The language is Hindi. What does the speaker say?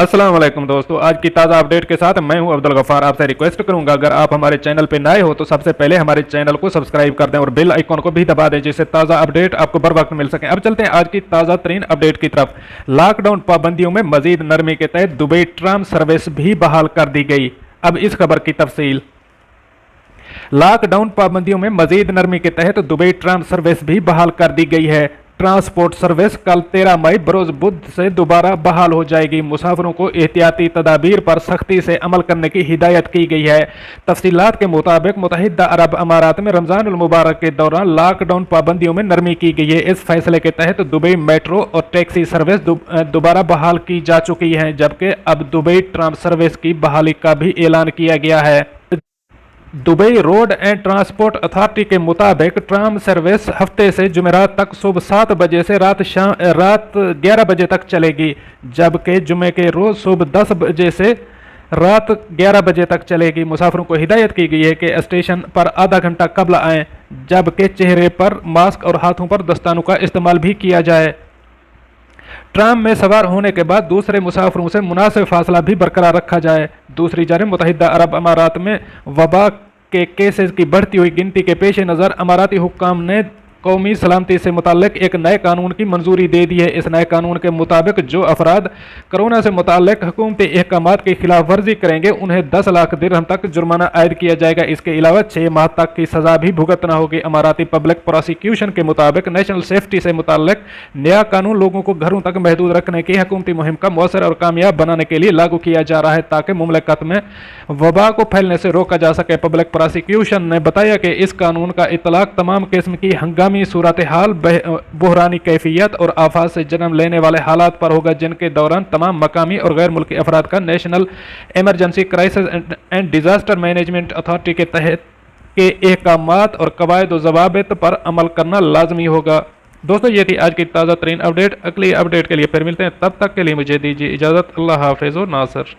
अस्सलाम वालेकुम दोस्तों, आज की ताज़ा अपडेट के साथ मैं हूं अब्दुल गफ़ार। आपसे रिक्वेस्ट करूंगा अगर आप हमारे चैनल पे नए हो तो सबसे पहले हमारे चैनल को सब्सक्राइब कर दें और बेल आइकॉन को भी दबा दें जिससे ताज़ा अपडेट आपको बर वक्त मिल सके। अब चलते हैं आज की ताज़ा तरीन अपडेट की तरफ। लॉकडाउन पाबंदियों में मजीद नरमी के तहत दुबई ट्राम सर्विस भी बहाल कर दी गई। अब इस खबर की तफसील। लॉकडाउन पाबंदियों में मजीद नरमी के तहत दुबई ट्राम सर्विस भी बहाल कर दी गई है। ट्रांसपोर्ट सर्विस कल 13 मई बरोज बुध से दोबारा बहाल हो जाएगी। मुसाफिरों को एहतियाती तदाबीर पर सख्ती से अमल करने की हिदायत की गई है। तफसीलात के मुताबिक मुत्तहिदा अरब अमारात में रमजान उल मुबारक के दौरान लॉकडाउन पाबंदियों में नरमी की गई है। इस फैसले के तहत दुबई मेट्रो और टैक्सी सर्विस दोबारा बहाल की जा चुकी है, जबकि अब दुबई ट्राम सर्विस की बहाली का भी ऐलान किया गया है। Dubai road and transport authority के मुताबिक ट्राम सर्विस हफ्ते से जुमेरात तक सुबह 7 बजे से रात 11 बजे तक चलेगी, जबकि जुमे के रोज सुबह 10 बजे से रात 11 बजे तक चलेगी। मुसाफिरों को हिदायत की गई है कि स्टेशन पर आधा घंटा कबल आएँ, जबकि चेहरे पर मास्क और हाथों पर दस्तानों का इस्तेमाल भी किया जाए। ट्राम में सवार होने के बाद दूसरे मुसाफिरों से मुनासिब फासला भी बरकरार रखा जाए। दूसरी जानब मुत्तहिदा अरब अमारात में वबा के केसेस की बढ़ती हुई गिनती के पेश नज़र अमाराती हुक्काम ने कौमी सलामती से मुताल्लिक एक नए कानून की मंजूरी दे दी है। इस नए कानून के मुताबिक जो अफराद कोरोना से मुताल्लिक हुकूमती अहकामात की खिलाफ वर्जी करेंगे उन्हें 10 लाख दिरहम तक जुर्माना आयद किया जाएगा। इसके अलावा 6 माह तक की सजा भी भुगतना होगी। अमाराती पब्लिक प्रोसिक्यूशन के मुताबिक नेशनल सेफ्टी से मुताल्लिक नया कानून लोगों को घरों तक महदूद रखने की हुकूमती मुहिम का मौसर और कामयाब बनाने के लिए लागू किया जा रहा है, ताकि मुमलकत में वबा को फैलने से रोका जा सके। पब्लिक प्रोसिक्यूशन ने बताया कि इस कानून का इतलाक तमाम किस्म की हंगामी सूरत हाल, बहरानी कैफियत और आफात से जन्म लेने वाले हालात पर होगा, जिनके दौरान तमाम मकामी और गैर मुल्की अफराद का national emergency crisis and disaster management authority के तहत के अहकामात और कवायद व ज़वाबित पर अमल करना लाजमी होगा। दोस्तों, ये थी आज की ताज़ा तरीन अपडेट। अगली अपडेट के लिए फिर मिलते हैं, तब तक के लिए मुझे दीजिए इजाज़त। अल्लाह हाफिज़ व नासर।